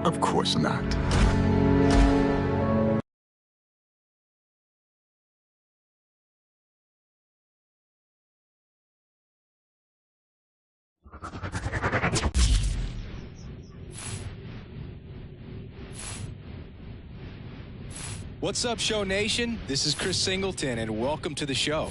Of course not. What's up, Show Nation? This is Chris Singleton, and welcome to the show.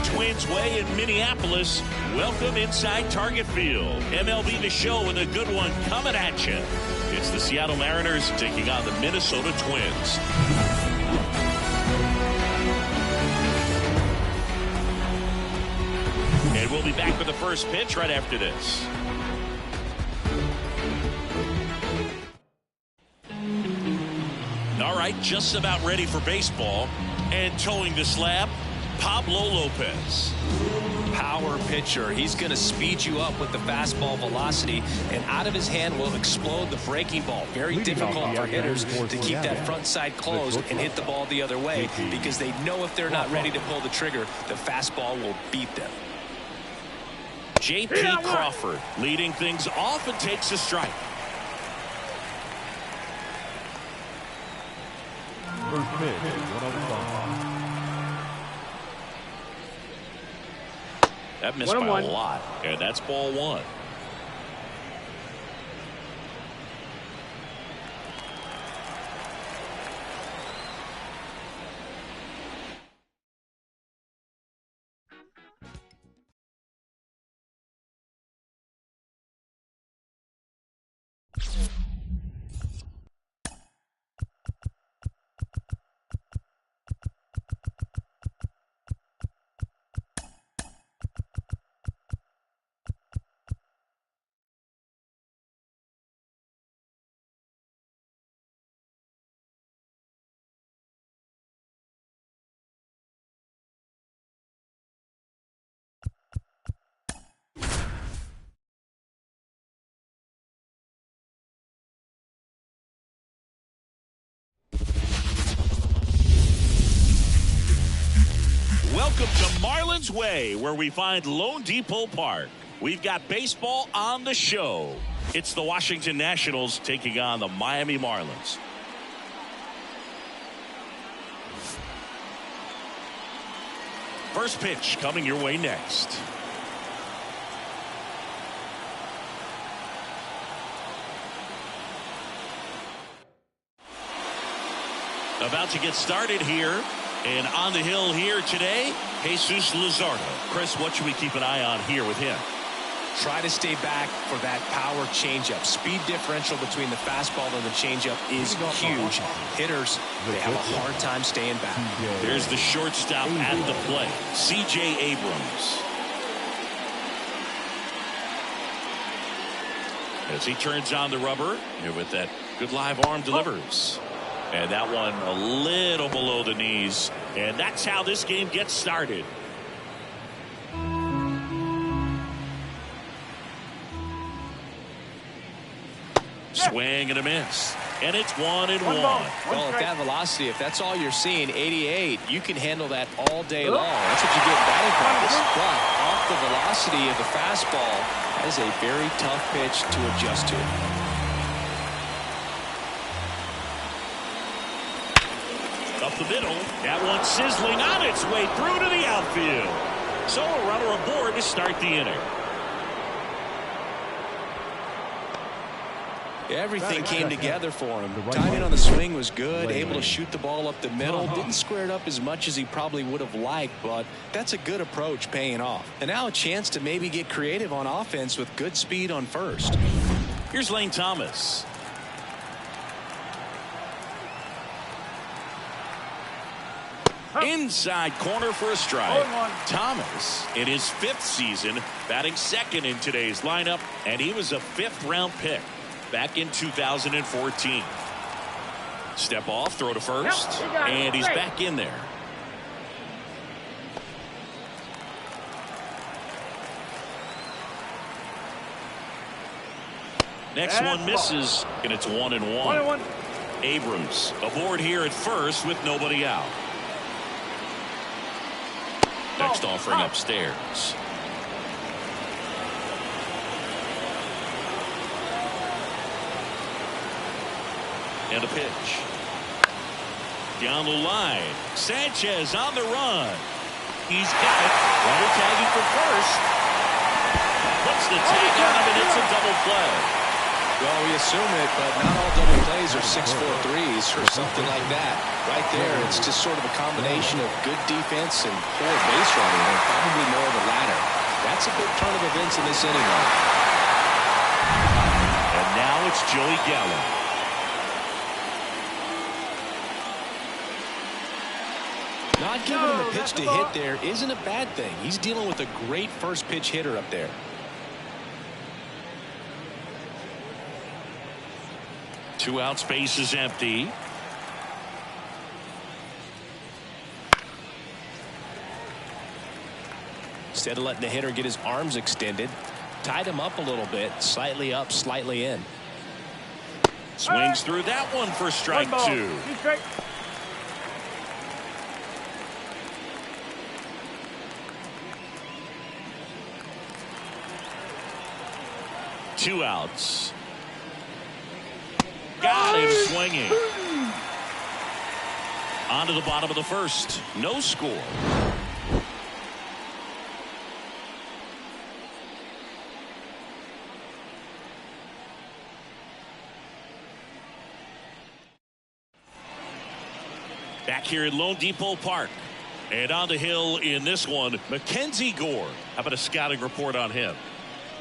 Twins Way in Minneapolis. Welcome inside Target Field. MLB The Show with a good one coming at you. It's the Seattle Mariners taking on the Minnesota Twins. And we'll be back with the first pitch right after this. All right, just about ready for baseball. And towing the slab, Pablo Lopez. Power pitcher. He's going to speed you up with the fastball velocity, and out of his hand will explode the breaking ball. Very difficult for hitters to keep that front side closed and hit the ball the other way, because they know if they're not ready to pull the trigger, the fastball will beat them. J.P. Crawford leading things off and takes a strike. First pitch, 105. That missed by a lot, and that's ball one. Welcome to Marlins Way, where we find Lone Depot Park. We've got baseball on the show. It's the Washington Nationals taking on the Miami Marlins. First pitch coming your way next. About to get started here. And on the hill here today, Jesus Luzardo. Chris, what should we keep an eye on here with him? Try to stay back for that power changeup. Speed differential between the fastball and the changeup is huge. Hitters, they have a hard time staying back. There's the shortstop at the plate, C.J. Abrams. As he turns on the rubber, and with that good live arm delivers. And that one a little below the knees. And that's how this game gets started. Swing and a miss. And it's 1-1. Well, at that velocity, if that's all you're seeing, 88, you can handle that all day long. That's what you get in batting practice. But off the velocity of the fastball, that is a very tough pitch to adjust to. Up the middle. That one sizzling on its way through to the outfield. So a runner aboard to start the inning. Everything came together for him. Timing on the swing was good. Able to shoot the ball up the middle. Didn't square it up as much as he probably would have liked, but that's a good approach paying off. And now a chance to maybe get creative on offense with good speed on first. Here's Lane Thomas. Inside corner for a strike. Thomas in his 5th season batting second in today's lineup, and he was a 5th-round pick back in 2014. Step off, throw to first, and he's back in there. Next one misses, and it's 1-1. Abrams aboard here at first with nobody out. Next offering upstairs. And a pitch. Down the line. Sanchez on the run. He's got it. Runner tagging for first. Puts the tag on him, and it's a double play. Well, we assume it, but not all double plays are 6-4 threes or something like that. Right there, it's just sort of a combination of good defense and poor base running, and probably more of the latter. That's a big turn of events in this inning. And now it's Joey Gallo. Not giving him a pitch to hit there isn't a bad thing. He's dealing with a great first pitch hitter up there. 2 outs, base is empty. Instead of letting the hitter get his arms extended, tied him up a little bit, slightly up, slightly in. Swings through that one for strike 2. Two outs. Got him swinging. On to the bottom of the first. No score. Back here at Lone Depot Park. And on the hill in this one, Mackenzie Gore. How about a scouting report on him?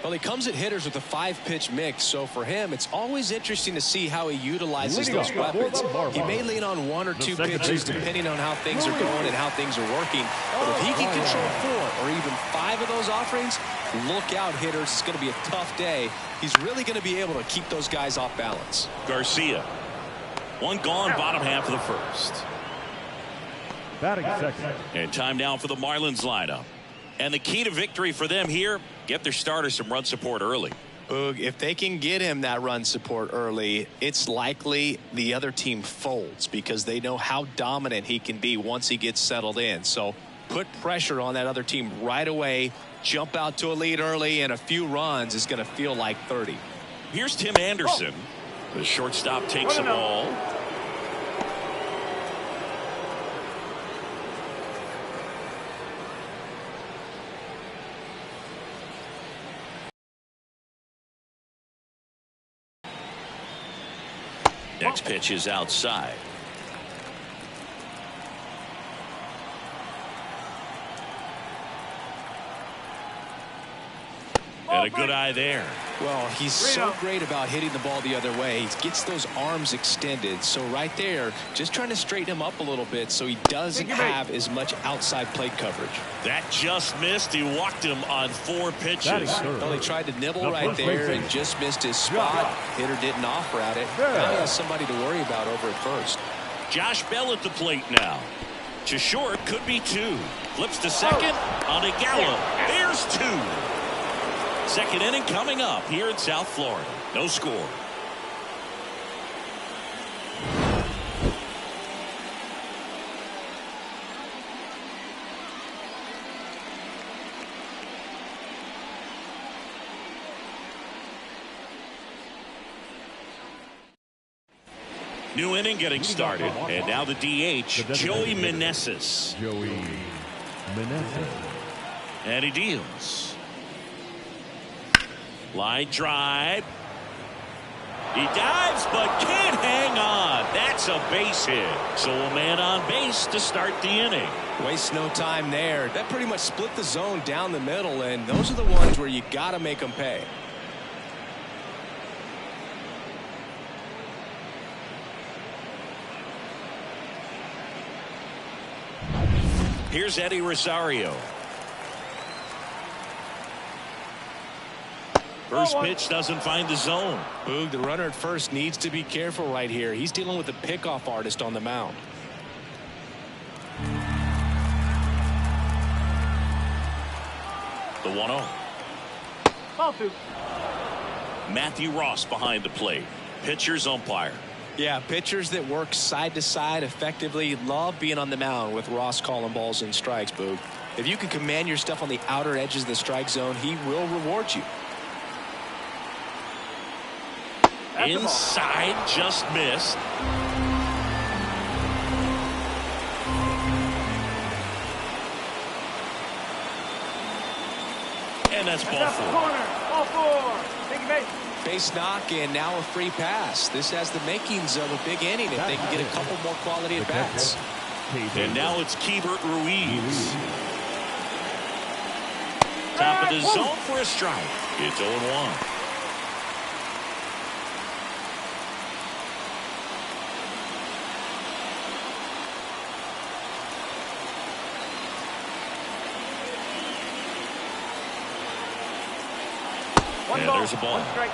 Well, he comes at hitters with a 5-pitch mix, so for him, it's always interesting to see how he utilizes those weapons. He may lean on 1 or 2 pitches depending on how things are going and how things are working. But if he can control 4 or even 5 of those offerings, look out, hitters. It's going to be a tough day. He's really going to be able to keep those guys off balance. Garcia. One gone, bottom half of the first. Batting second. And time now for the Marlins lineup. And the key to victory for them here, get their starter some run support early. Boog, if they can get him that run support early, it's likely the other team folds because they know how dominant he can be once he gets settled in. So put pressure on that other team right away, jump out to a lead early, and a few runs is going to feel like 30. Here's Tim Anderson. The shortstop takes the ball. Next pitch is outside. And a good eye there. Well, he's so great about hitting the ball the other way. He gets those arms extended. So right there, just trying to straighten him up a little bit so he doesn't have as much outside plate coverage. That just missed. He walked him on 4 pitches. Well, he tried to nibble right there and just missed his spot. Hitter didn't offer at it. Now he has somebody to worry about over at first. Josh Bell at the plate now. To short, could be 2. Flips to second on a Gallo. There's 2. Second inning coming up here in South Florida. No score. New inning getting started. And now the DH, Joey Meneses. And he deals. Line drive. He dives but can't hang on. That's a base hit. So a man on base to start the inning. Waste no time there. That pretty much split the zone down the middle, and those are the ones where you got to make them pay. Here's Eddie Rosario. First pitch doesn't find the zone. Boog, the runner at first needs to be careful right here. He's dealing with a pickoff artist on the mound. The 1-0. Ball 2. Matthew Ross behind the plate. Pitcher's umpire. Yeah, pitchers that work side to side effectively love being on the mound with Ross calling balls and strikes, Boog. If you can command your stuff on the outer edges of the strike zone, he will reward you. Inside, just missed. And that's ball 4. Ball 4. Take base. Base knock and now a free pass. This has the makings of a big inning if they can get a couple more quality at bats. And now it's Keibert Ruiz. Top of the zone for a strike. It's 0-1. And there's a ball. 1 strike.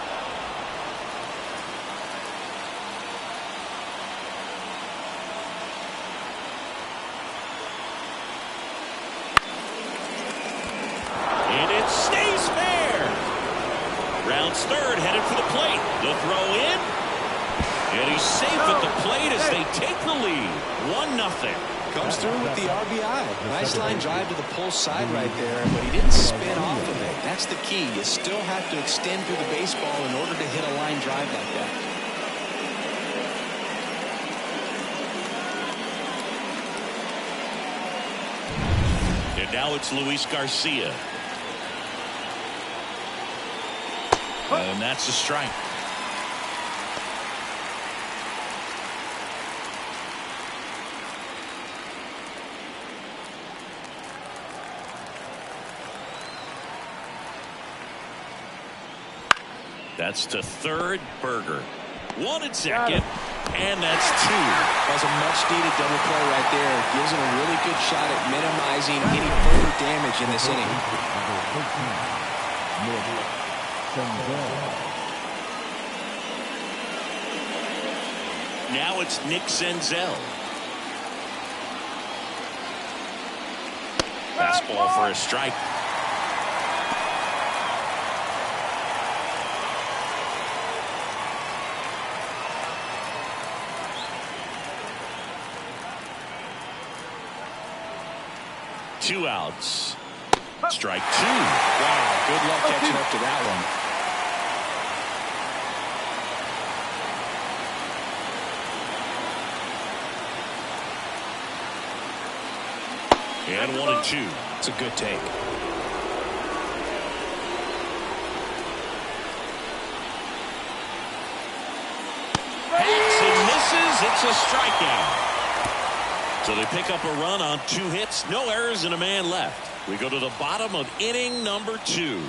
And it stays fair. Rounds third, headed for the plate. The throw in. And he's safe at the plate as they take the lead. 1-0. Comes through with the RBI. Nice line drive to the pull side right there, but he didn't spin off of it. That's the key. You still have to extend through the baseball in order to hit a line drive like that. And now it's Luis Garcia. And that's a strike. That's to third, Berger. 1 at second, and that's 2. That's a much-needed double play right there. Gives him a really good shot at minimizing any further damage in this inning. Now it's Nick Senzel. Fastball for a strike. 2 outs. Strike 2. Wow, good luck catching up to that one. And 1-2. It's a good take. Hacks and misses. It's a strikeout. So they pick up a run on 2 hits. No errors and a man left. We go to the bottom of inning number 2.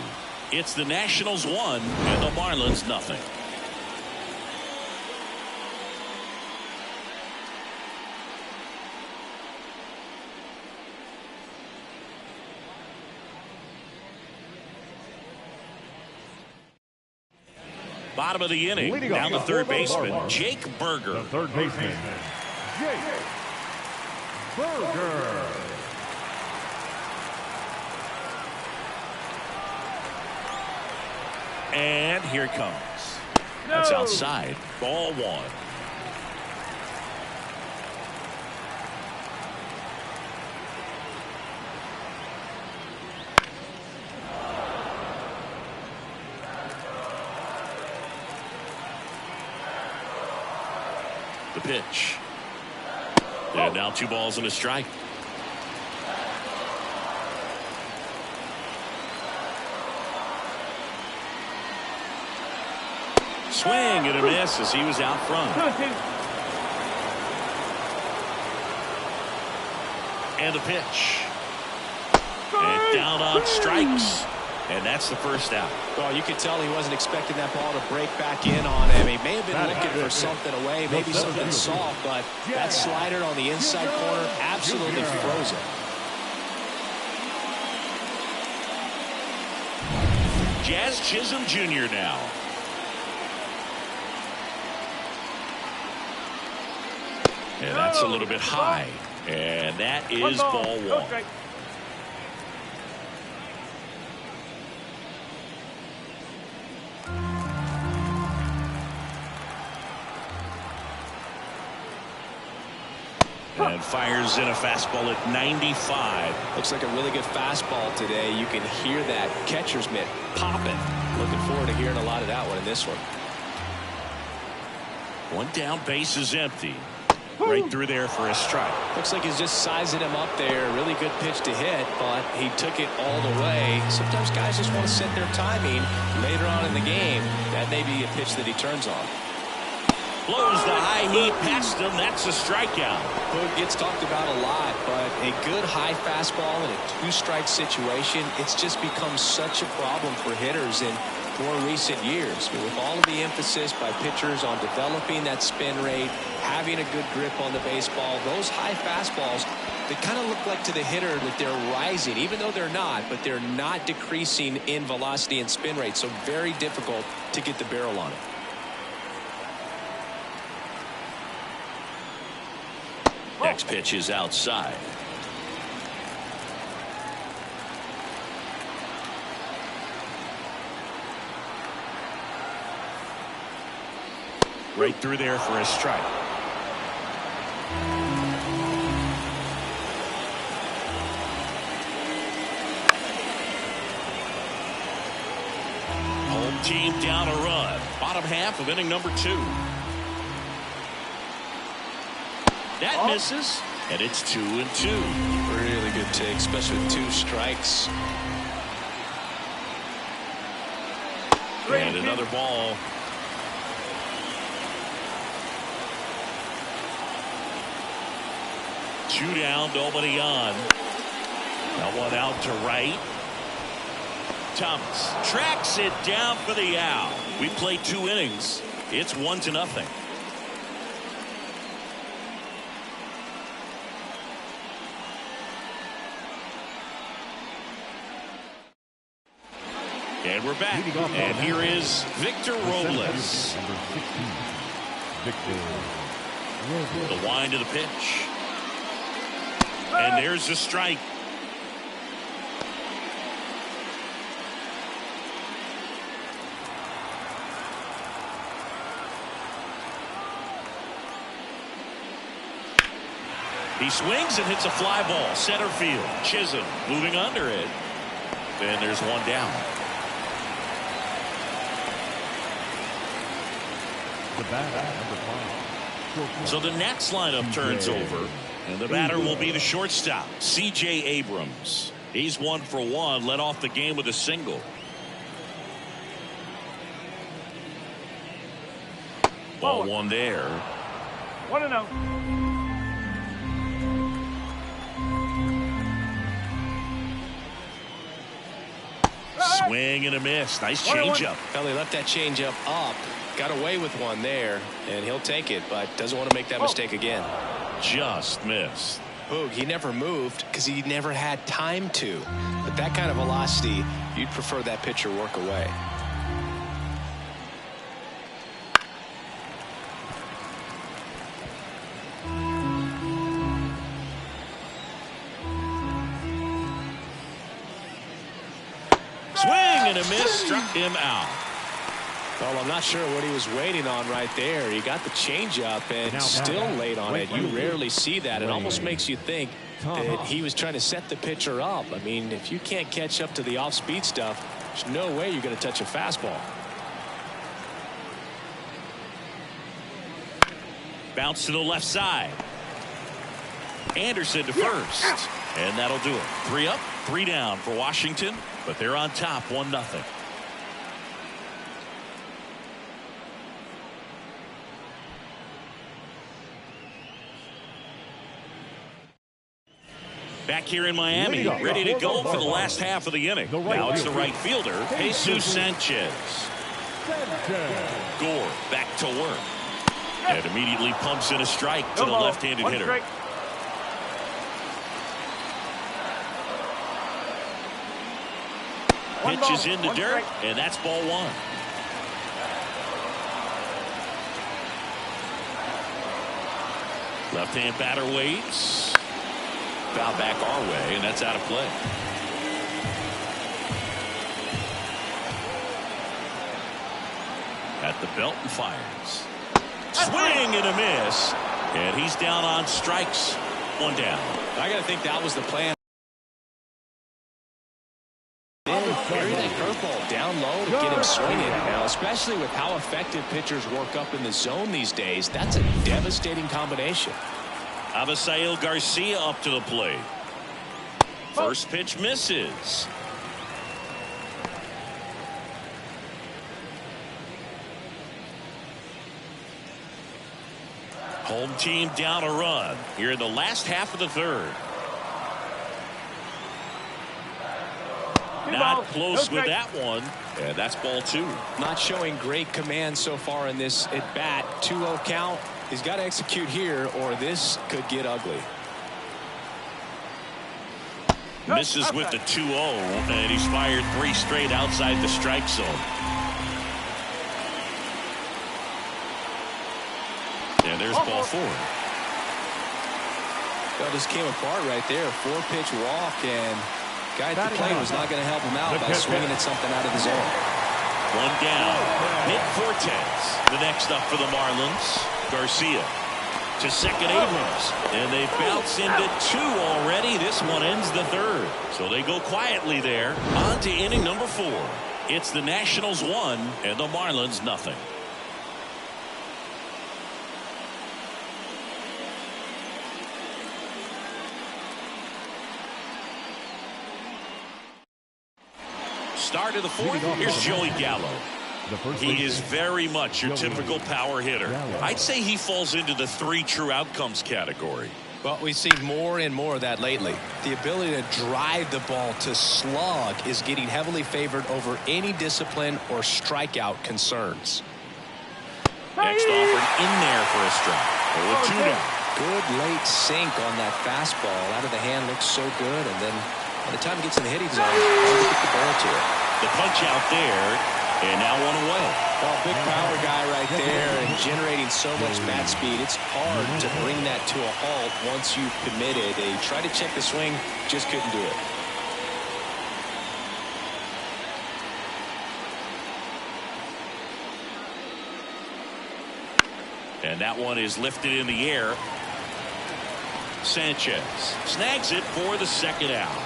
It's the Nationals 1 and the Marlins nothing. Bottom of the inning. Leading Down off the third for the baseman, Marlins. Jake Berger. The third baseman, Jake Berger. And here it comes. That's outside. Ball 1. The pitch. And now 2 balls and a strike. Swing and a miss as he was out front. 2-2. And the pitch. And down on strikes. And that's the first out. Well, you could tell he wasn't expecting that ball to break back in on him. He may have been looking for something away, maybe something soft, but that slider on the inside corner absolutely frozen. Jazz Chisholm Jr. now. And that's a little bit high. And that is ball 1. Okay. And fires in a fastball at 95. Looks like a really good fastball today. You can hear that catcher's mitt popping. Looking forward to hearing a lot of that one in this one. 1 down, base is empty. Right through there for a strike. Looks like he's just sizing him up there. Really good pitch to hit, but he took it all the way. Sometimes guys just want to set their timing later on in the game. That may be a pitch that he turns on. Blows the high heat past him. That's a strikeout. Hood gets talked about a lot, but a good high fastball in a 2-strike situation, it's just become such a problem for hitters in more recent years. With all of the emphasis by pitchers on developing that spin rate, having a good grip on the baseball, those high fastballs, they kind of look like to the hitter that they're rising, even though they're not, but they're not decreasing in velocity and spin rate, so very difficult to get the barrel on it. Next pitch is outside. Right through there for a strike. Home team down a run. Bottom half of inning number 2. That misses, and it's 2-2. Really good take, especially with 2 strikes. And another ball. Two down, nobody on. Now 1 out to right. Thomas tracks it down for the out. We played 2 innings. It's 1-0. And we're back. And here is Victor Robles. Number 16, Victor Robles. The wind of the pitch. And there's a strike. He swings and hits a fly ball. Center field. Chisholm moving under it. And there's one down. The batter, number 5. So the Nats lineup turns over. And the batter will be the shortstop, C.J. Abrams. He's 1 for 1. Led off the game with a single. Ball 1 there. 1-0. Swing and a miss. Nice changeup. Well, he left that changeup up. Got away with one there, and he'll take it, but doesn't want to make that mistake again. Just missed. Boog, he never moved because he never had time to. But that kind of velocity, you'd prefer that pitcher work away. Swing and a miss, struck him out. Well, I'm not sure what he was waiting on right there. He got the changeup and still late on it. You rarely see that. It almost makes you think that he was trying to set the pitcher up. I mean, if you can't catch up to the off-speed stuff, there's no way you're going to touch a fastball. Bounce to the left side. Anderson to first. And that'll do it. 3 up, 3 down for Washington. But they're on top 1-0. Back here in Miami, ready to go for the last half of the inning. Now it's the right fielder, Jesus Sanchez. Gore back to work. And immediately pumps in a strike to the left-handed hitter. Pitches in the dirt, and that's ball 1. Left-hand batter waits. Foul back our way, and that's out of play. At the belt and fires. Swing and a miss. And he's down on strikes. 1 down. I got to think that was the plan. Carry that curveball down low to get him swinging. Now, especially with how effective pitchers work up in the zone these days, that's a devastating combination. Avisail Garcia up to the plate. First pitch misses. Home team down a run here in the last half of the 3rd. Not close with that one. And that's ball 2. Not showing great command so far in this at bat. 2-0 count. He's got to execute here or this could get ugly. Misses with the 2-0, and he's fired 3 straight outside the strike zone. And there's ball 4. Well, this came apart right there. 4-pitch walk, and guy at the plate was not going to help him out by swinging at something out of the zone. 1 down. Hit Fortes. The next up for the Marlins. Garcia to second, Abrams, and they bounce into 2 already. This one ends the 3rd, so they go quietly there. On to inning number 4. It's the Nationals 1 and the Marlins nothing. Start of the 4th. Here's Joey Gallo. He is very much your typical power hitter. I'd say he falls into the 3 true outcomes category. But we've seen more and more of that lately. The ability to drive the ball to slug is getting heavily favored over any discipline or strikeout concerns. Next offer in there for a strike. 0-2 now. Good late sink on that fastball. Out of the hand looks so good, and then by the time it gets in the hitting zone, get the ball to it. The punch out there. And now 1 away. Well, big power guy right there and generating so much bat speed. It's hard to bring that to a halt once you've committed. They tried to check the swing, just couldn't do it. And that one is lifted in the air. Sanchez snags it for the second out.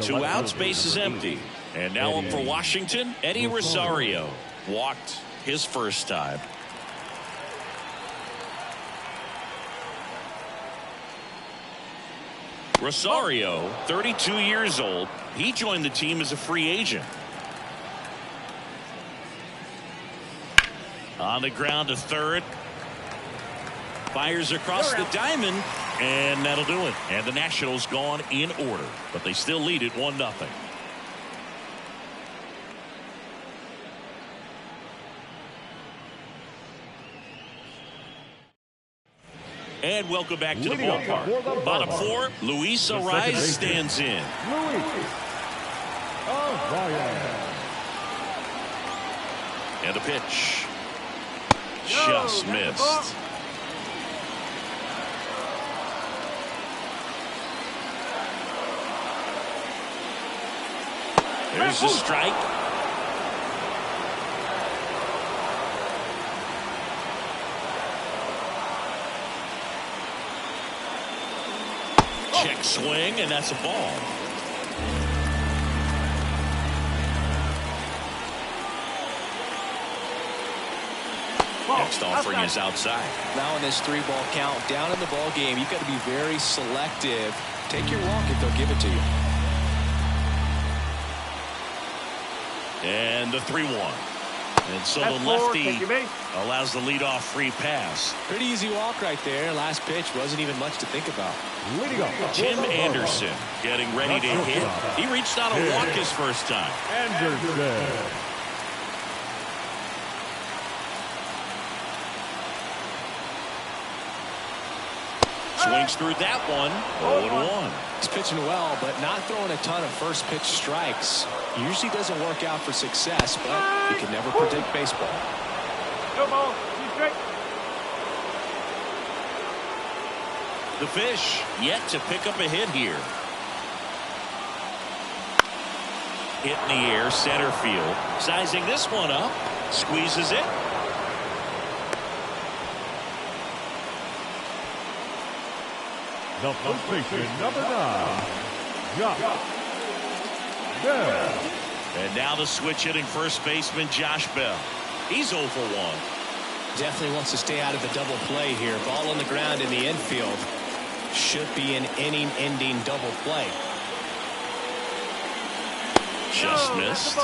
Two outs, base is empty. And now up for Washington, Eddie Rosario. Walked his first time. Rosario, 32 years old. He joined the team as a free agent. On the ground to third. Fires across the diamond. And that'll do it. And the Nationals gone in order. But they still lead it 1-0. And welcome back to the ballpark. Bottom four, Luis Arraez stands in. And the pitch. Just missed. There's the strike. Check swing, and that's a ball. Next offering is outside. Now in this 3-ball count, down in the ball game, you've got to be very selective. Take your walk if they'll give it to you. And the 3-1. And so the lefty allows the leadoff free pass. Pretty easy walk right there. Last pitch wasn't even much to think about. Tim Anderson getting ready to hit. He reached out a walk his first time. Swings through that one. 0-1. He's pitching well, but not throwing a ton of first pitch strikes. Usually doesn't work out for success, but you can never predict baseball. No ball. Straight. The Fish yet to pick up a hit here. Hit in the air, center field. Sizing this one up. Squeezes it. The first baseman, number 9, Josh Bell. And now the switch hitting first baseman Josh Bell. He's 0 for 1. Definitely wants to stay out of the double play here. Ball on the ground in the infield. Should be an inning-ending double play. Just missed.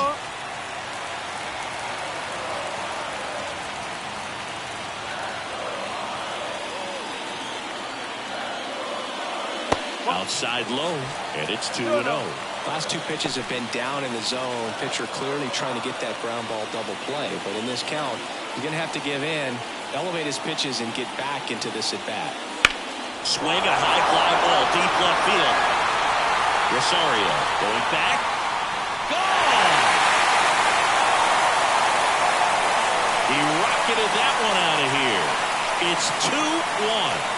Outside low, and it's 2-0. Last two pitches have been down in the zone. Pitcher clearly trying to get that ground ball double play. But in this count, you're going to have to give in, elevate his pitches, and get back into this at-bat. Swing a high fly ball, deep left field. Rosario going back. Gone! He rocketed that one out of here. It's 2-1.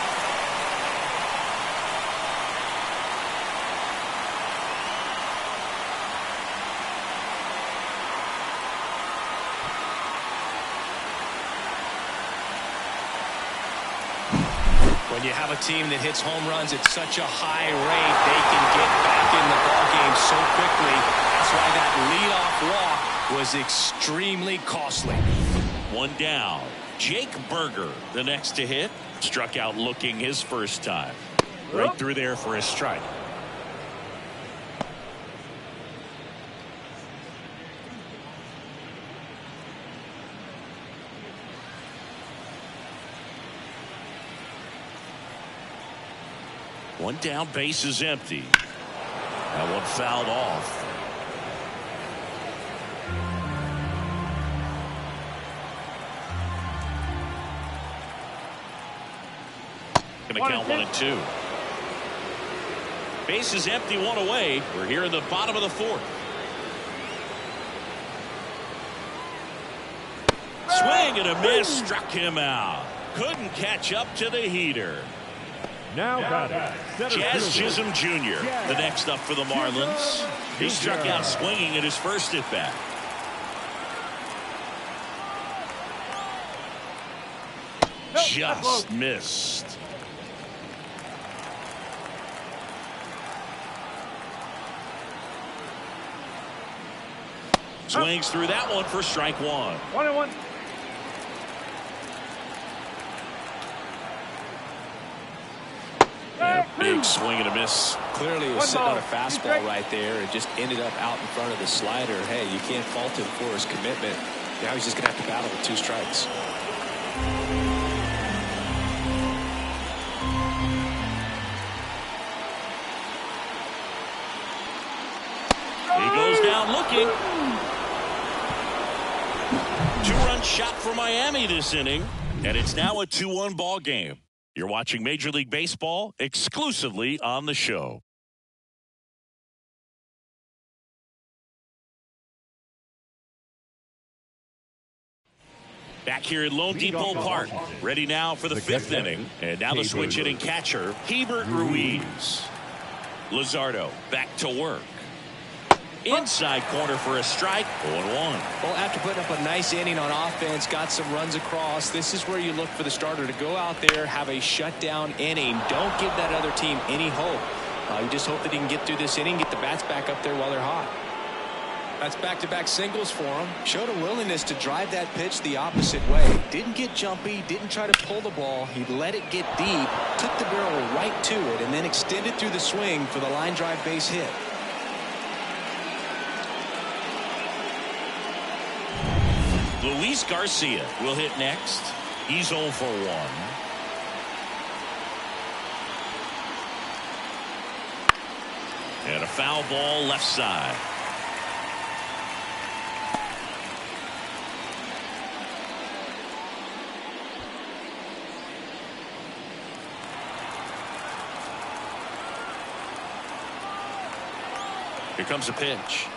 When you have a team that hits home runs at such a high rate, they can get back in the ballgame so quickly. That's why that leadoff walk was extremely costly. One down. Jake Berger, the next to hit, struck out looking his first time. Right through there for a strike. One down, base is empty. That one fouled off. Gonna count 1-2. Base is empty, one away. We're here in the bottom of the fourth. Swing and a miss, struck him out. Couldn't catch up to the heater. Now batting, Jazz Chisholm Jr., the next up for the Marlins. He struck out swinging at his first at-bat. just missed. Swings through that one for strike one. 1-1. And a big swing and a miss. Clearly he was sitting on a fastball right there and just ended up out in front of the slider. Hey, you can't fault him for his commitment. Now he's just going to have to battle with 2 strikes. He goes down looking. 2-run shot for Miami this inning, and it's now a 2-1 ball game. You're watching Major League Baseball exclusively on the show. Back here at Lone Depot Park, ready now for the 5th inning, and now the switch hitting catcher, Hebert Ruiz. Luzardo back to work. Inside corner for a strike, 0-1. Well, after putting up a nice inning on offense, got some runs across, this is where you look for the starter to go out there, have a shutdown inning. Don't give that other team any hope. You just hope that he can get through this inning, get the bats back up there while they're hot. That's back-to-back singles for him. Showed a willingness to drive that pitch the opposite way. Didn't get jumpy, didn't try to pull the ball. He let it get deep, took the barrel right to it, and then extended through the swing for the line drive base hit. Luis Garcia will hit next. He's 0 for 1. And a foul ball left side. Here comes a pitch.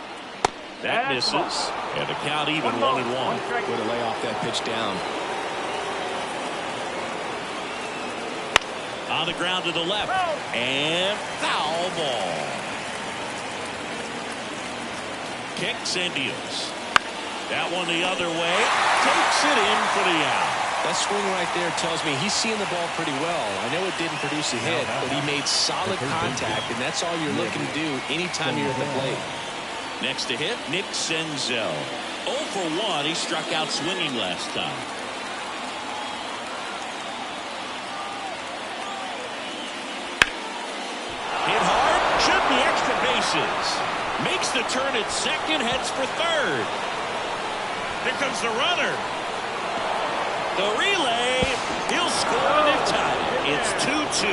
That misses. And the count even 1-1. Way to lay off that pitch down. On the ground to the left. And foul ball. Kicks and deals. That one the other way. Takes it in for the out. That swing right there tells me he's seeing the ball pretty well. I know it didn't produce a hit, but he made solid contact, and that's all you're looking to do anytime you're at the plate. Next to hit, Nick Senzel. 0 for 1. He struck out swinging last time. Hit hard, should be extra bases. Makes the turn at second, heads for third. Here comes the runner. The relay, he'll score in time. It's 2-2.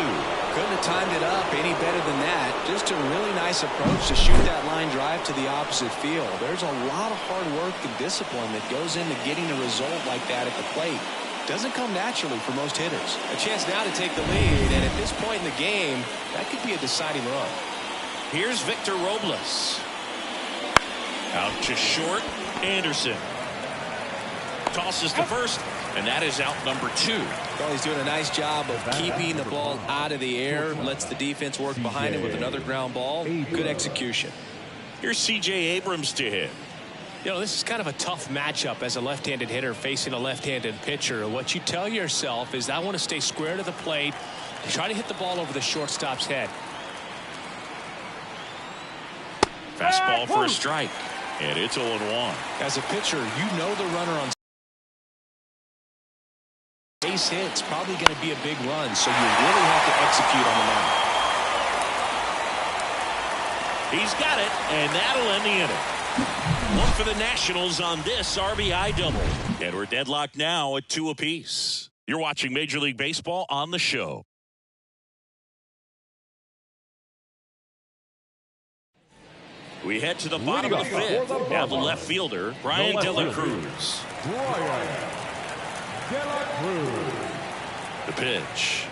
Couldn't have timed it up any better than that. Just a really nice approach to shoot that line drive to the opposite field. There's a lot of hard work and discipline that goes into getting a result like that at the plate. Doesn't come naturally for most hitters. A chance now to take the lead, and at this point in the game, that could be a deciding run. Here's Victor Robles. Out to short, Anderson. Tosses to first, and that is out number 2. Well, he's doing a nice job of keeping the ball out of the air. Lets the defense work behind him with another ground ball. Good execution. Here's C.J. Abrams to hit. You know, this is kind of a tough matchup as a left-handed hitter facing a left-handed pitcher. What you tell yourself is I want to stay square to the plate and try to hit the ball over the shortstop's head. Fastball for a strike, and it's 0-1. As a pitcher, you know the runner on base hit's probably going to be a big run, so you really have to execute on the mound. He's got it, and that'll end the inning. One for the Nationals on this RBI double. And we're deadlocked now at 2 apiece. You're watching Major League Baseball on the show. We head to the bottom of the 5th. Now the left fielder, Brian De La Cruz. The pitch.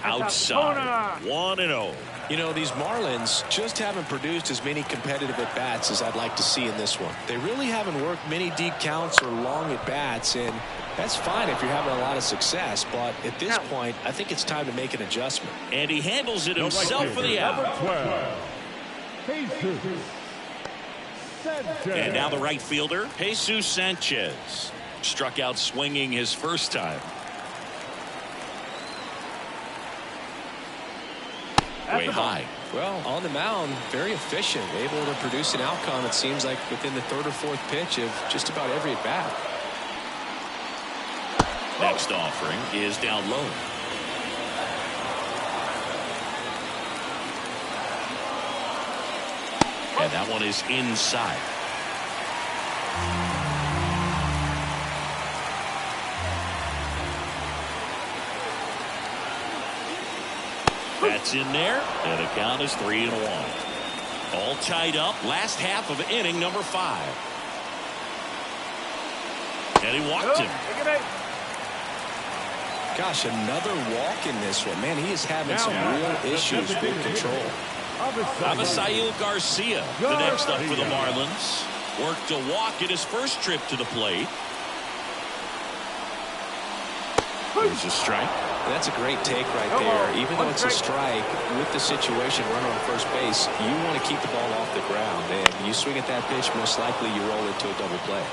Outside. 1-0. You know, these Marlins just haven't produced as many competitive at-bats as I'd like to see in this one. They really haven't worked many deep counts or long at-bats, and that's fine if you're having a lot of success, but at this point, I think it's time to make an adjustment. And he handles it himself for the out. And now the right fielder, Jesus Sanchez. Struck out swinging his first time. way high. Well, on the mound, very efficient, able to produce an outcome, it seems like, within the third or fourth pitch of just about every at bat. Next offering is down low. And that one is inside. That's in there, and the count is 3-1. All tied up. Last half of inning number 5. And he walked him. Gosh, another walk in this one. Man, he is having some real issues with control. Avisail Garcia, the next up for the Marlins. Worked a walk in his first trip to the plate. There's a strike. That's a great take right there. Even though it's a strike, with the situation, runner on first base, you want to keep the ball off the ground. And you swing at that pitch, most likely you roll into a double play.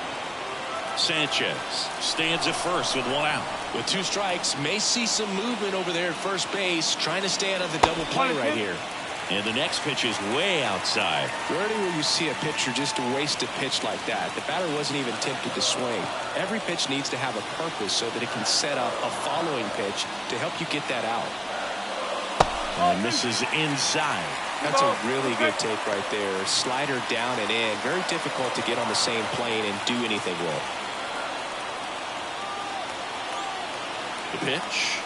Sanchez stands at first with 1 out. With 2 strikes, may see some movement over there at first base, trying to stay out of the double play right here. And the next pitch is way outside. Rarely will you see a pitcher just waste a pitch like that. The batter wasn't even tempted to swing. Every pitch needs to have a purpose so that it can set up a following pitch to help you get that out. And this is inside. That's a really good take right there. Slider down and in. Very difficult to get on the same plane and do anything with. The pitch.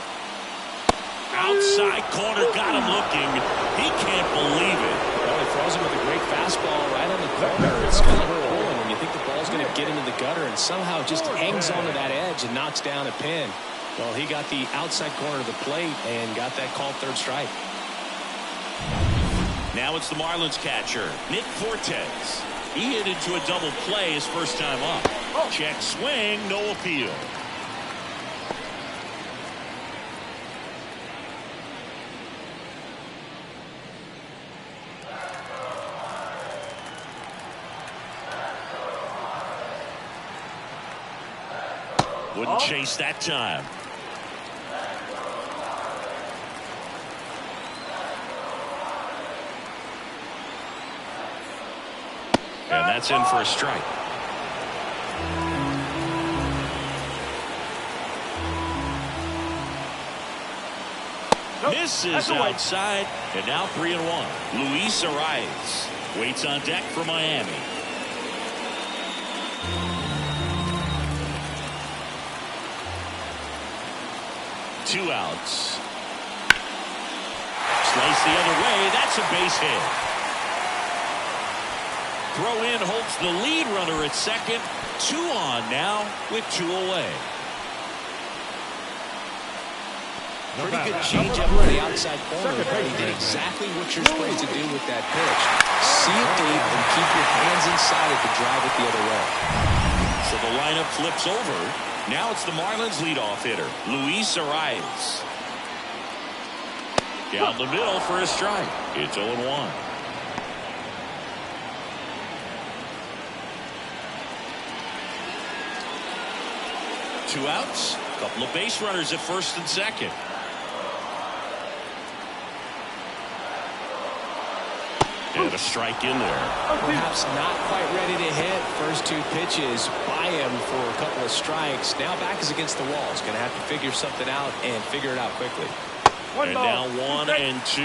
Outside corner, got him looking. He can't believe it. Well, he throws him with a great fastball right on the corner. It's kind of pulling when you think the ball's going to get into the gutter, and somehow just hangs onto that edge and knocks down a pin. Well, he got the outside corner of the plate and got that called third strike. Now it's the Marlins catcher, Nick Fortes. He hit into a double play his first time up. Check swing, no appeal. Wouldn't chase that time. And that's in for a strike. Misses outside, and now 3-1. Luis Arias waits on deck for Miami. Two outs. Slice the other way. That's a base hit. Throw in holds the lead runner at second. 2 on now with 2 away. Pretty good changeup on the outside corner, but he did exactly what you're supposed to do with that pitch. See it deep and keep your hands inside it to drive it the other way. So the lineup flips over. Now it's the Marlins leadoff hitter, Luis Arias. Down the middle for a strike. It's 0-1. Two outs. Couple of base runners at first and second. And a strike in there. Perhaps not quite ready to hit. First 2 pitches by him for a couple of strikes. Now back is against the wall. He's going to have to figure something out and figure it out quickly. And now 1 and 2.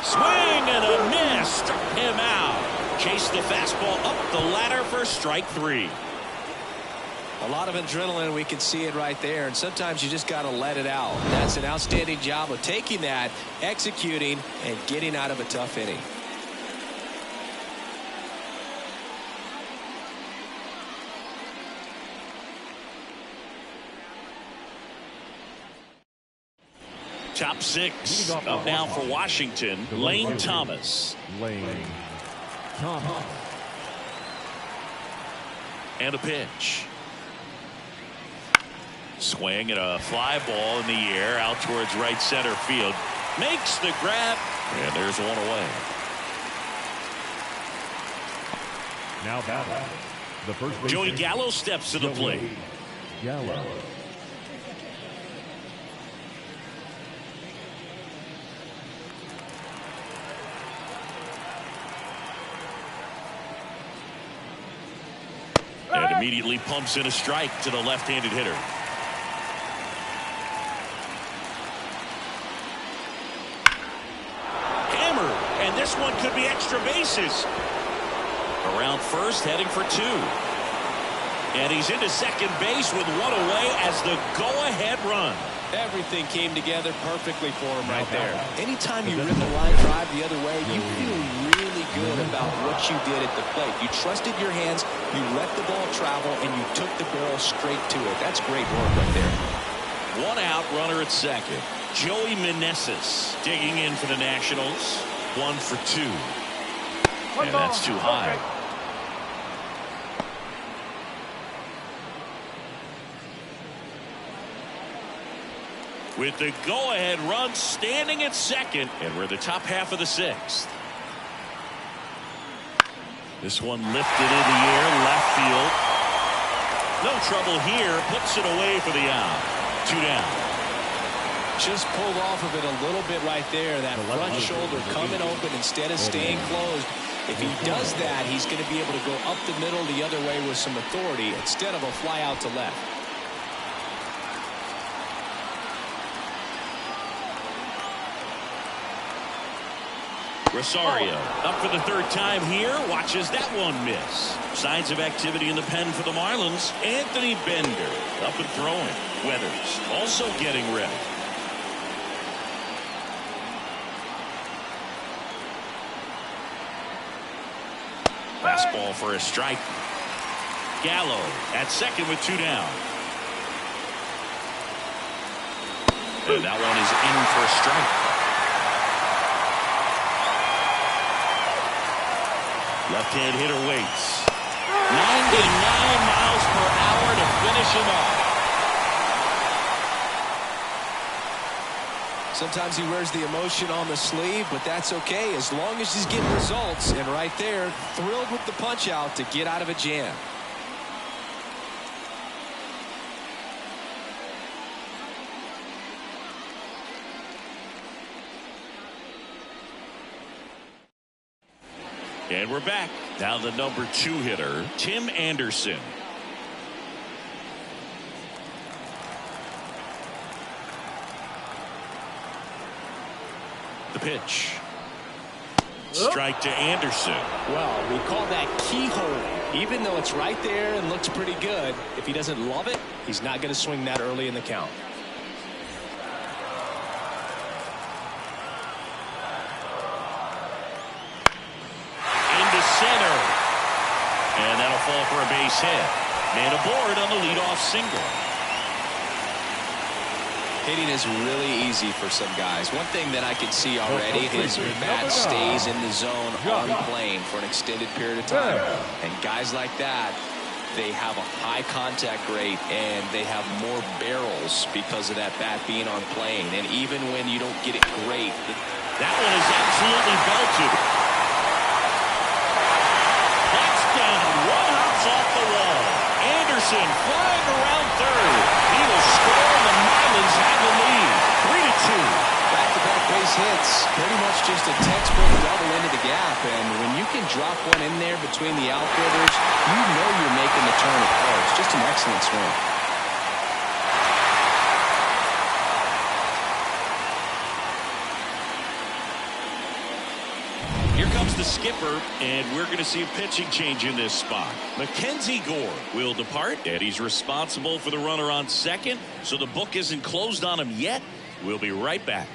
Swing and a miss. Struck him out. Chased the fastball up the ladder for strike 3. A lot of adrenaline, we can see it right there, and sometimes you just got to let it out. That's an outstanding job of taking that, executing, and getting out of a tough inning. Top 6 up now for Washington, Lane Thomas. Lane Thomas. And a pitch. Swing and a fly ball in the air out towards right center field. Makes the grab, and there's 1 away. Now batting, Joey Gallo steps to the plate. Gallo. And immediately pumps in a strike to the left-handed hitter. Hammered, and this one could be extra bases. Around first, heading for two. And he's into second base with one away as the go-ahead run. Everything came together perfectly for him right there. Anytime you rip a line drive the other way, you feel really good about what you did at the plate. You trusted your hands, you let the ball travel, and you took the barrel straight to it. That's great work right there. One out, runner at second. Joey Meneses digging in for the Nationals. 1 for 2. And that's too high. With the go-ahead run standing at second, and we're the top half of the sixth. This one lifted in the air, left field. No trouble here, puts it away for the out. 2 down. Just pulled off of it a little bit right there. That front shoulder coming open instead of staying closed. If he does that, he's going to be able to go up the middle the other way with some authority instead of a fly out to left. Rosario up for the third time here. Watches that one miss. Signs of activity in the pen for the Marlins. Anthony Bender up and throwing. Weathers also getting ready. Fastball for a strike. Gallo at second with 2 down. And that one is in for a strike. Left-hand hitter waits. 99 miles per hour to finish him off. Sometimes he wears the emotion on the sleeve, but that's okay as long as he's getting results. And right there, thrilled with the punch out to get out of a jam. And we're back. Now the number 2 hitter, Tim Anderson. The pitch. Strike to Anderson. Well, we call that keyhole. Even though it's right there and looks pretty good, if he doesn't love it, he's not going to swing that early in the count. Center. And that'll fall for a base hit. Man aboard on the leadoff single. Hitting is really easy for some guys. One thing that I can see already is bat stays in the zone on plane for an extended period of time. And guys like that, they have a high contact rate and they have more barrels because of that bat being on plane. And even when you don't get it great. That one is absolutely belted. Off the wall. Anderson flying around third. He will score, and the Marlins have the lead. 3-2. Back-to-back base hits. Pretty much just a textbook double into the gap. And when you can drop one in there between the outfielders, you know you're making the turn at first. Just an excellent swing. The skipper, and we're going to see a pitching change in this spot. Mackenzie Gore will depart, and he's responsible for the runner on second, so the book isn't closed on him yet. We'll be right back.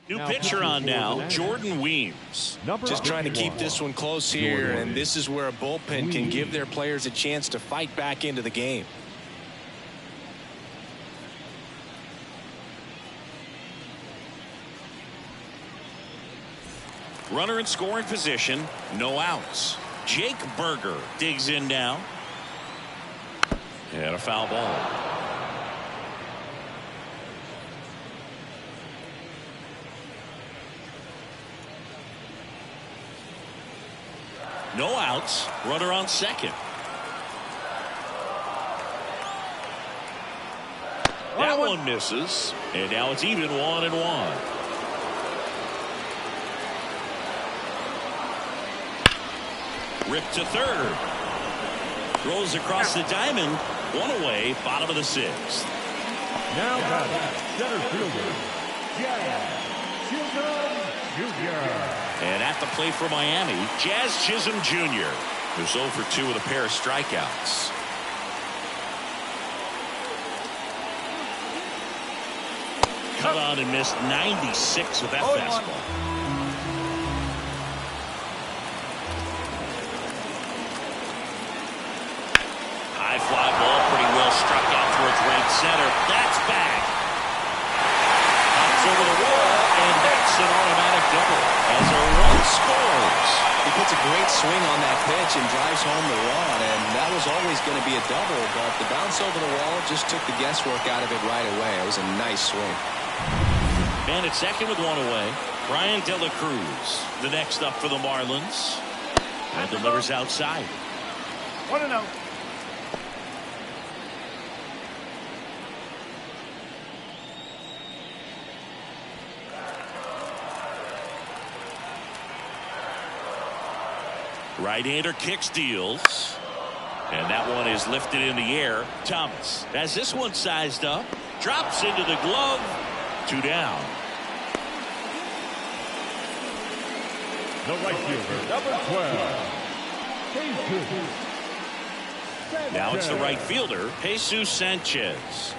New pitcher on now, Jordan Weems. Just trying to keep this one close here, and this is where a bullpen can give their players a chance to fight back into the game. Runner in scoring position, no outs. Jake Berger digs in now. And a foul ball. No outs. Runner on second. That one misses. And now it's even 1-1. Ripped to third. Throws across the diamond. One away. Bottom of the sixth. Now center fielder, Chisholm Jr. And at the plate for Miami, Jazz Chisholm Jr. who's 0 for 2 with a pair of strikeouts. Cut on and missed 96 with that fastball. High fly ball, pretty well struck out towards right center. That's back. Pops over the wall, and that's an automatic double as a run scores. He puts a great swing on that pitch and drives home the run, and that was always going to be a double, but the bounce over the wall just took the guesswork out of it right away. It was a nice swing. Man at second with one away. Brian De La Cruz, the next up for the Marlins, and delivers outside. 1-0. Right-hander kicks, deals. And that one is lifted in the air. Thomas has this one sized up. Drops into the glove. 2 down. The right fielder, number 12. Now it's the right fielder, Jesus Sanchez.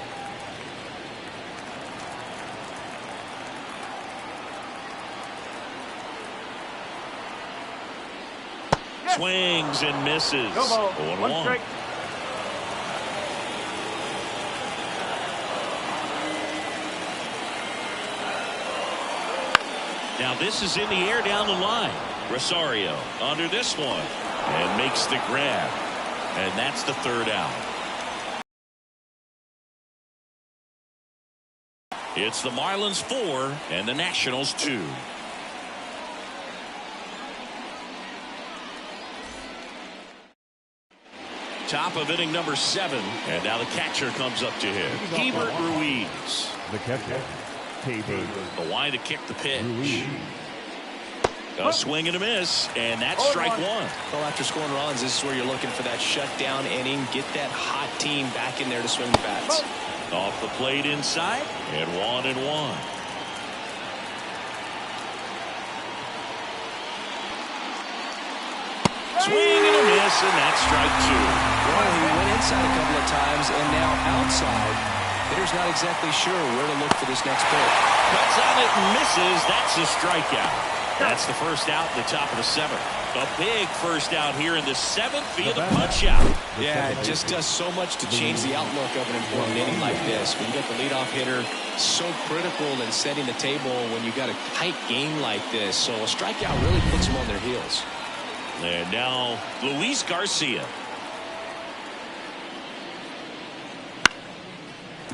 Swings and misses. 0-1. Now this is in the air down the line. Rosario under this one and makes the grab. And that's the 3rd out. It's the Marlins 4 and the Nationals 2. Top of inning number 7, and now the catcher comes up to him. Hebert Ruiz. The catcher, Hebert. The line to kick the pitch. A swing and a miss, and that's strike 1. Well, after scoring runs, this is where you're looking for that shutdown inning. Get that hot team back in there to swing the bats. Off the plate inside, and 1-1. Swing and a miss, and that's strike 2. Well, he went inside a couple of times, and now outside. Hitter's not exactly sure where to look for this next pitch. Cuts on it and misses. That's a strikeout. That's the first out in the top of the 7th. A big first out here in the 7th via the punch out. Yeah, it just does so much to change the outlook of an important inning like this. When you get the leadoff hitter, so critical in setting the table when you got a tight game like this. So a strikeout really puts them on their heels. And now Luis Garcia.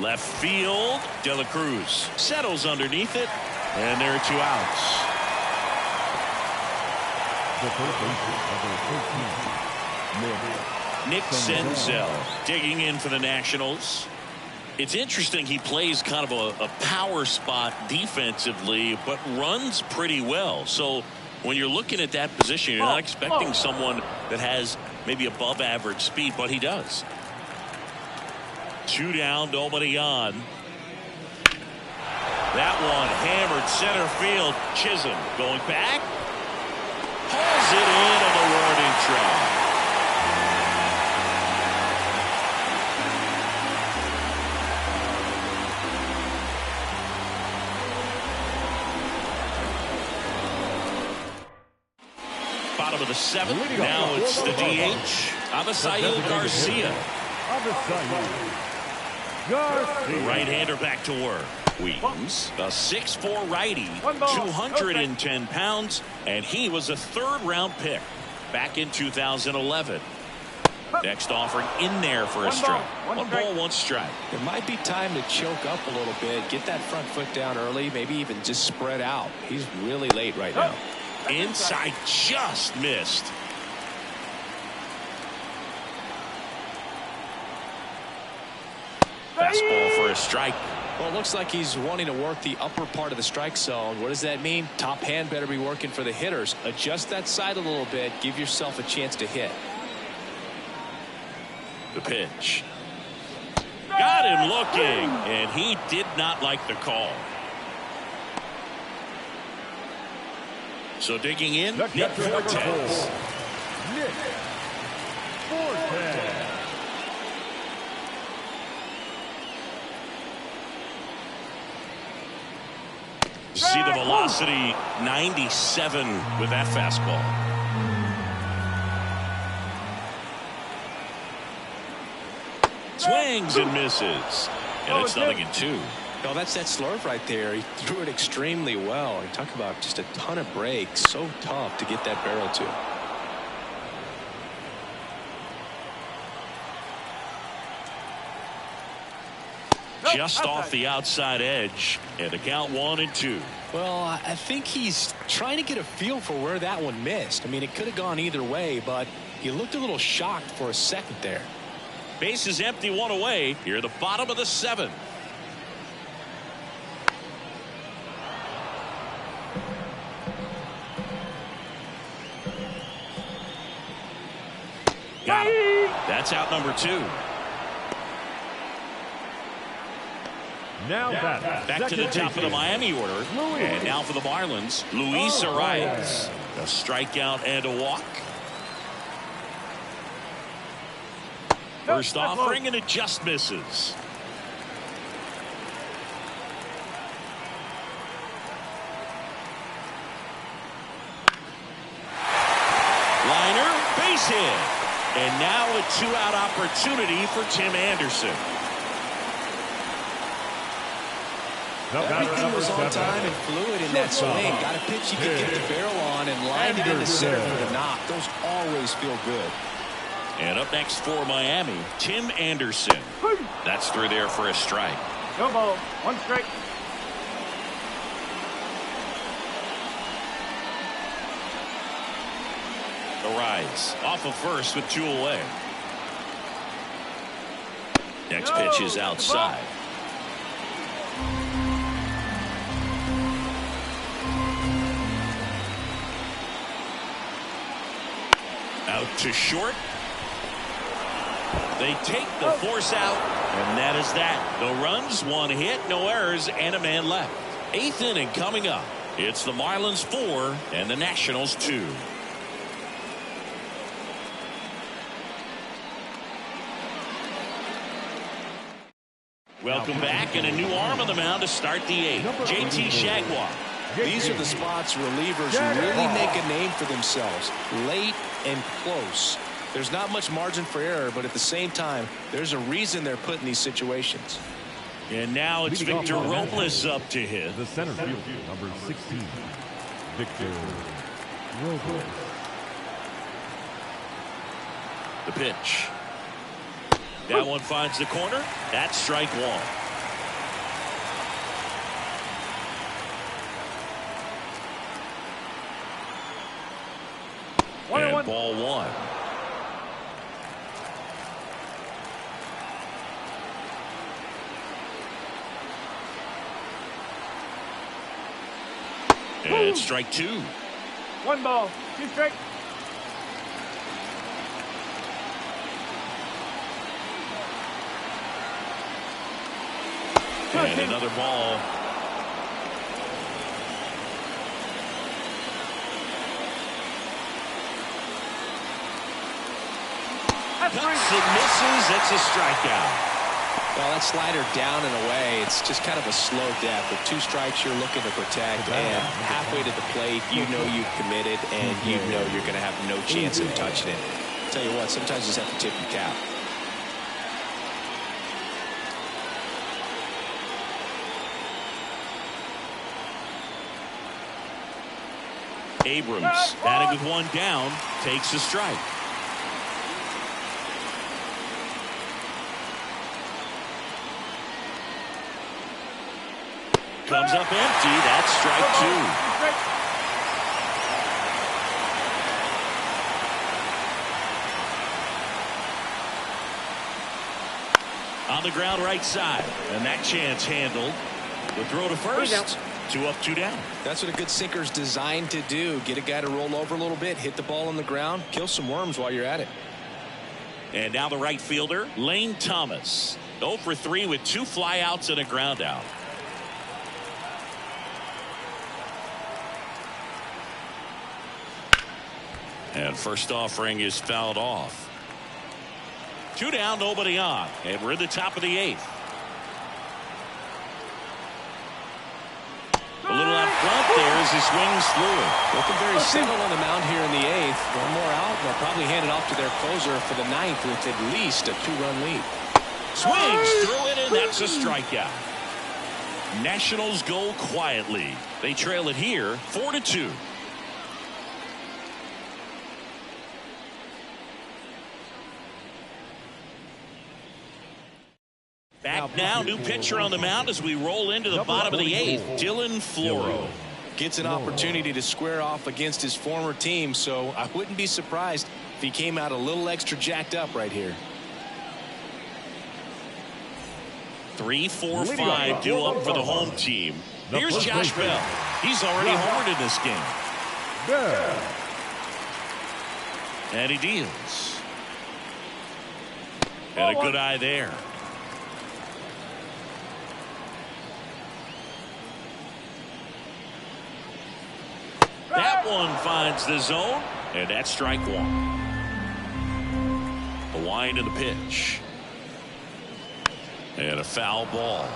Left field, De La Cruz settles underneath it, and there are 2 outs. Nick Senzel digging in for the Nationals. It's interesting, he plays kind of a power spot defensively, but runs pretty well. So when you're looking at that position, you're not expecting someone that has maybe above average speed, but he does. 2 down, nobody on. That one hammered center field. Chisholm going back. Pulls it in on the warning track. Bottom of the 7th. Now it's the DH. Avisail Garcia. The right-hander back to work. Weems, a 6'4" righty, 210 pounds, and he was a 3rd-round pick back in 2011. Next offering in there for a strike. 1 ball, 1 strike. It might be time to choke up a little bit, get that front foot down early, maybe even just spread out. He's really late right now. Inside, just missed. fastball for a strike. Well, it looks like he's wanting to work the upper part of the strike zone. What does that mean? Top hand better be working for the hitters. Adjust that side a little bit. Give yourself a chance to hit. The pitch. Got him looking, and he did not like the call. So digging in, Nick Fortes. Nick Fortes. See the velocity, 97 with that fastball. Swings and misses. And it's 0-2. No, that's that slurve right there. He threw it extremely well. You talk about just a ton of breaks. So tough to get that barrel to. Just off the outside edge, and the count 1-2. Well, I think he's trying to get a feel for where that one missed. I mean, it could have gone either way, but he looked a little shocked for a second there. Base is empty, one away. Here at the bottom of the 7th. Got him. That's out number 2. Now back to the top of the Miami order. And now for the Marlins, Luis Arias. A strikeout and a walk. First offering, and it just misses. Liner, base hit. And now a 2-out opportunity for Tim Anderson. Everything was on time and fluid in that swing. Got a pitch you could get the barrel on and lined it into center for the knock. Those always feel good. And up next for Miami, Tim Anderson. That's through there for a strike. No ball. 1 strike. Arise off of first with 2 away. Next pitch is outside. Out to short. They take the force out, and that is that. No runs, 1 hit, no errors, and a man left. 8th inning coming up. It's the Marlins 4 and the Nationals 2. Welcome back, and a new arm on the mound to start the 8th. JT Jaguar. These are the spots relievers really make a name for themselves. Late and close. There's not much margin for error, but at the same time, there's a reason they're put in these situations. And now it's Victor Robles up to hit. The center fielder, number 16, Victor Robles. The pitch. That one finds the corner. That's strike 1. And ball 1. And strike 2. 1 ball. 2 strikes. And another ball. Cuts and misses. It's a strikeout. Well, that slider down and away, it's just kind of a slow death. With 2 strikes you're looking to protect, and halfway to the plate, you know you've committed, and you know you're going to have no chance of touching it. I'll tell you what, sometimes you just have to tip your cap. Abrams, batting with 1 down, takes a strike. Comes up empty. That's strike 2. On the ground right side. And that chance handled. The throw to first. 2 up, 2 down. That's what a good sinker's designed to do. Get a guy to roll over a little bit, hit the ball on the ground, kill some worms while you're at it. And now the right fielder, Lane Thomas. 0 for 3 with 2 flyouts and a ground out. And first offering is fouled off. 2 down, nobody on. And we're in the top of the 8th. A little out front there as he swings through it. Looking very settled on the mound here in the 8th. One more out, and they'll probably hand it off to their closer for the 9th with at least a 2-run lead. Swings through it, and that's a strikeout. Nationals go quietly. They trail it here 4-2. Back now, new pitcher on the mound as we roll into the bottom of the 8th. Dylan Floro gets an opportunity to square off against his former team, so I wouldn't be surprised if he came out a little extra jacked up right here. 3, 4, 5 due up for the home team. Here's Josh Bell. He's already homered in this game. And he deals. And a good eye there. That one finds the zone, and that's strike 1. The wind of the pitch. And a foul ball.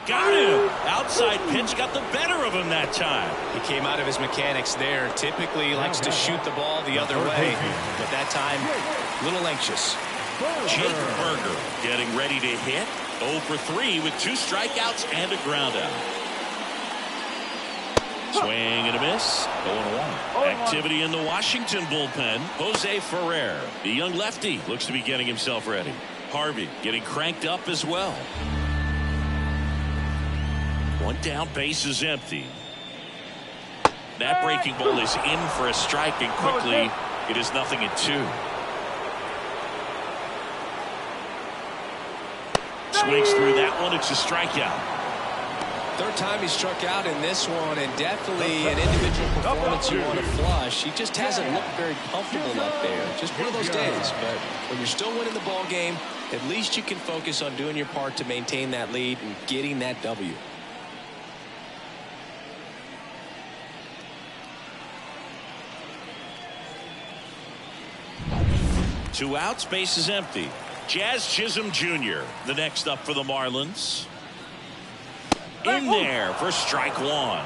Got him. Outside pitch got the better of him that time. He came out of his mechanics there. Typically he likes to shoot the ball the other way, but that time a little anxious. Jake Berger getting ready to hit. 0 for 3 with 2 strikeouts and a ground out. Swing and a miss. 0-1. Activity in the Washington bullpen. Jose Ferrer, the young lefty, looks to be getting himself ready. Harvey getting cranked up as well. 1 down, base is empty. That breaking ball is in for a strike, and quickly it is 0-2. Swings through that one. It's a strikeout. 3rd time he struck out in this one, and definitely an individual performance you want to flush. He just hasn't looked very comfortable up there. Just one of those days. But when you're still winning the ball game, at least you can focus on doing your part to maintain that lead and getting that W. 2 outs, base is empty. Jazz Chisholm Jr., the next up for the Marlins. In there for strike 1.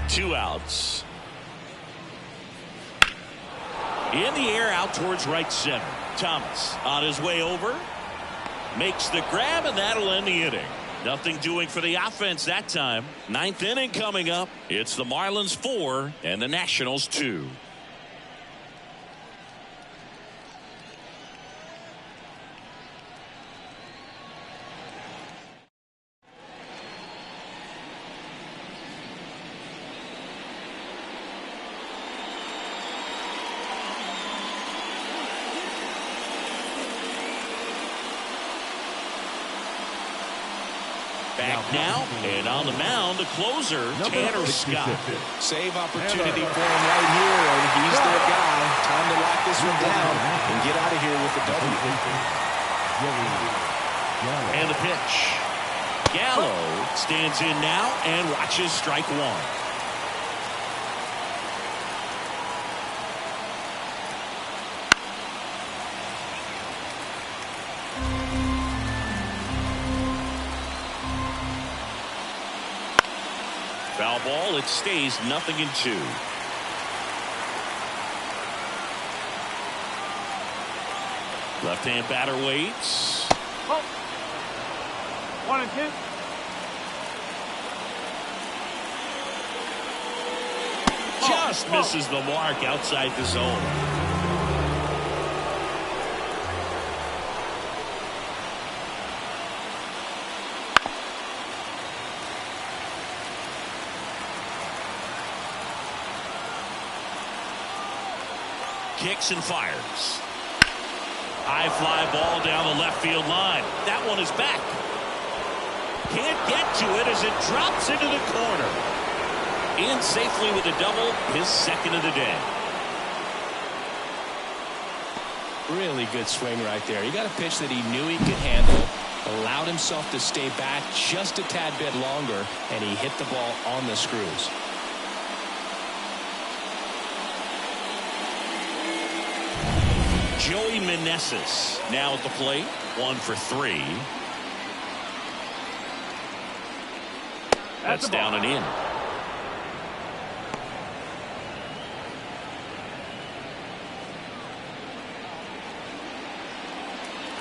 Two outs. In the air out towards right center. Thomas on his way over. Makes the grab, and that'll end the inning. Nothing doing for the offense that time. 9th inning coming up. It's the Marlins 4 and the Nationals 2. Back now, and on the mound, the closer, Tanner Scott. Save opportunity for him right here, and he's their guy. Time to lock this one down and get out of here with the W. And the pitch. Gallo stands in now and watches strike 1. Foul ball. It stays 0-2. Left-hand batter waits. 1-2. just misses the mark outside the zone. Kicks and fires. High fly ball down the left field line. That one is back. Can't get to it as it drops into the corner. In safely with a double, his second of the day. Really good swing right there. He got a pitch that he knew he could handle, allowed himself to stay back just a tad bit longer, and he hit the ball on the screws. Joey Meneses now at the plate, 1 for 3. That's down and in.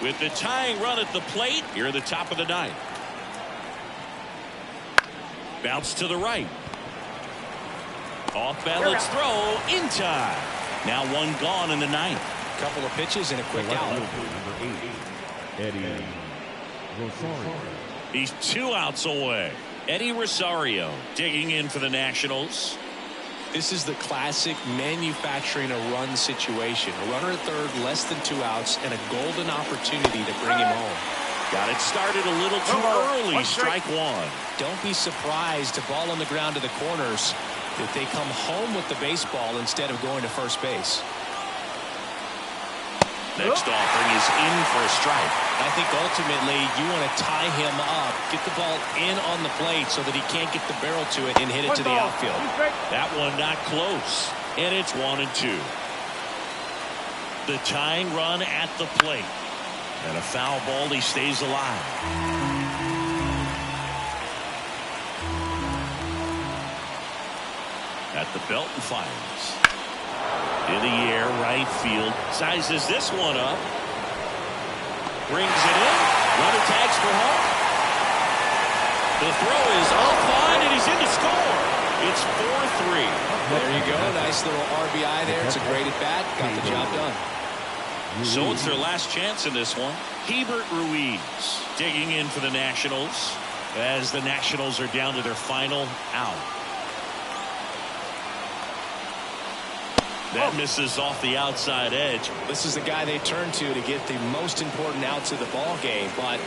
With the tying run at the plate, here at the top of the ninth. Bounce to the right. Off balance throw in time. Now one gone in the ninth. Couple of pitches and a quick out. Number 8, Eddie Rosario. He's 2 outs away. Eddie Rosario digging in for the Nationals. This is the classic manufacturing a run situation. A runner at third, less than 2 outs, and a golden opportunity to bring him home. Got it started a little too early. Strike one. Don't be surprised, a ball on the ground to the corners, that they come home with the baseball instead of going to first base. Next offering is in for a strike. I think ultimately you want to tie him up, get the ball in on the plate so that he can't get the barrel to it and hit it to the outfield. That one not close. And it's 1-2. The tying run at the plate. And a foul ball, he stays alive. At the belt and fires. In the air, right field. Sizes this one up. Brings it in. Runner tags for home. The throw is offline, and he's in to score. It's 4-3. There you go. Nice little RBI there. It's a great at bat. Got the job done. So it's their last chance in this one. Hebert Ruiz digging in for the Nationals as the Nationals are down to their final out. That misses off the outside edge. This is the guy they turn to get the most important outs of the ball game, but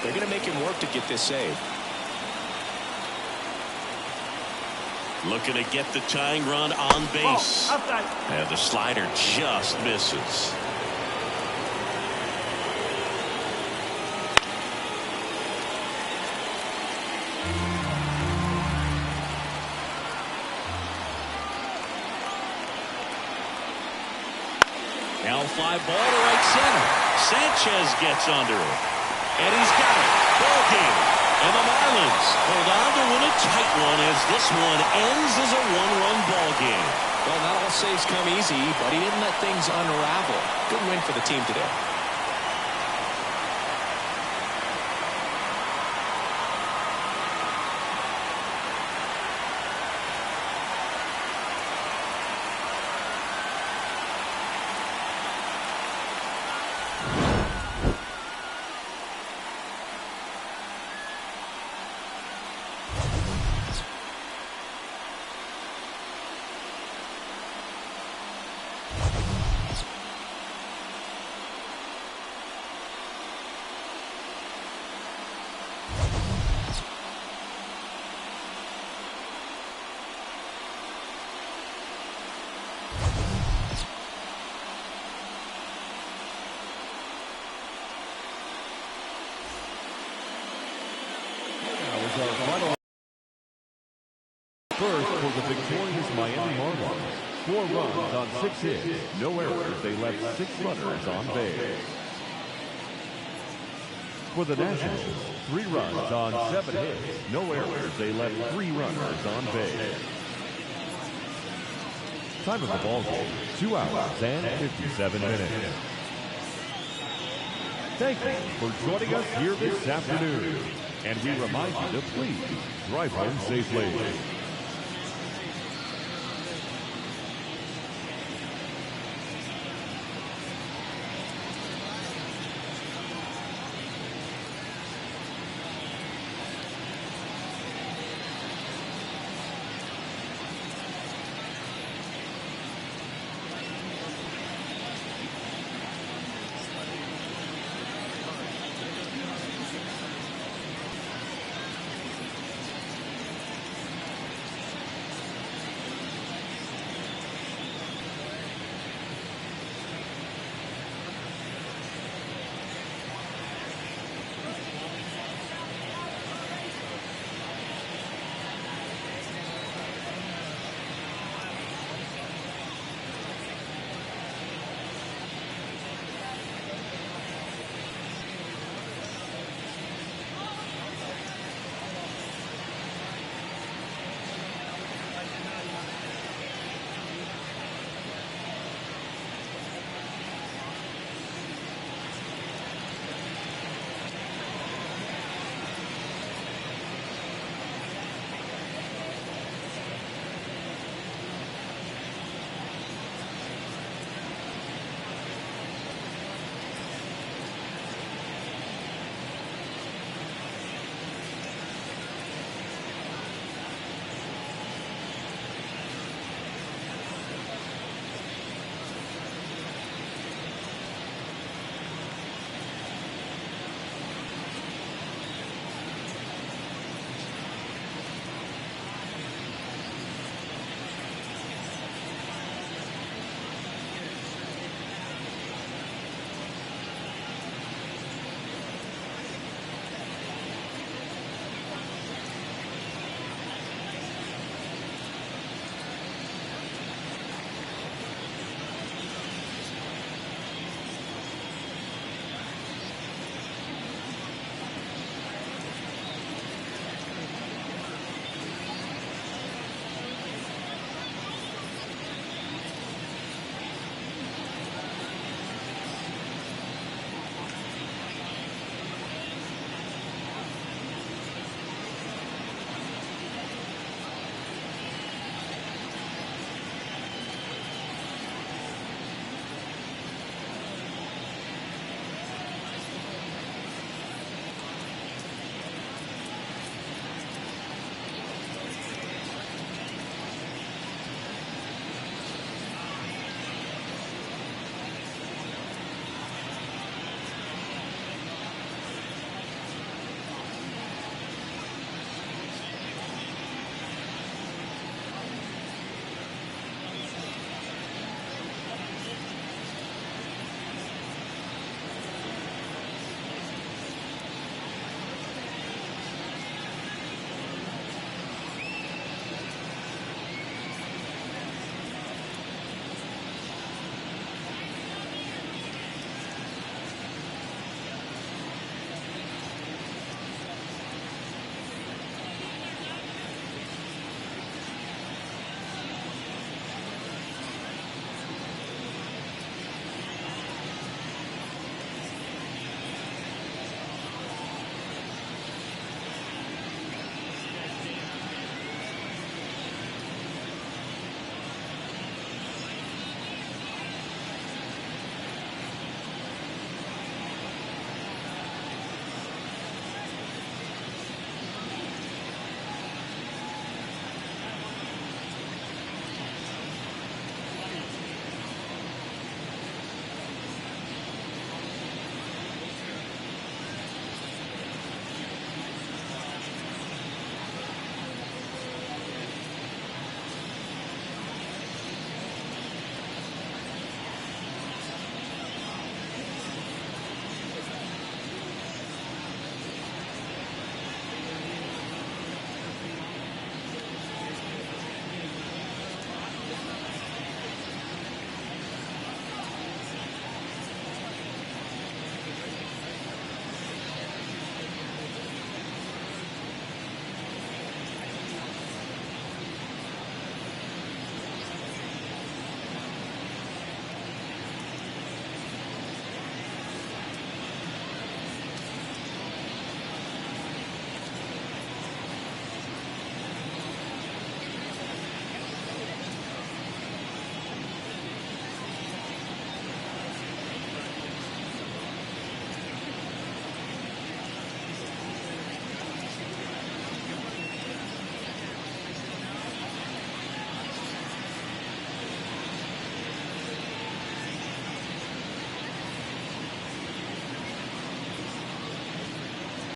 they're going to make him work to get this save. Looking to get the tying run on base. And the slider just misses. Now fly ball to right center. Sanchez gets under it. And he's got it. Ball game. And the Marlins hold on to win a tight one as this one ends as a 1-run ball game. Well, not all saves come easy, but he didn't let things unravel. Good win for the team today. First for the victorious Miami Marlins. 4 runs on 6 hits, no errors. They left 6 runners on base. For the Nationals, 3 runs on 7 hits, no errors. They left 3 runners on base. Time of the ball game, 2 hours and 57 minutes. Thank you for joining us here this afternoon. And we remind you to please drive home safely.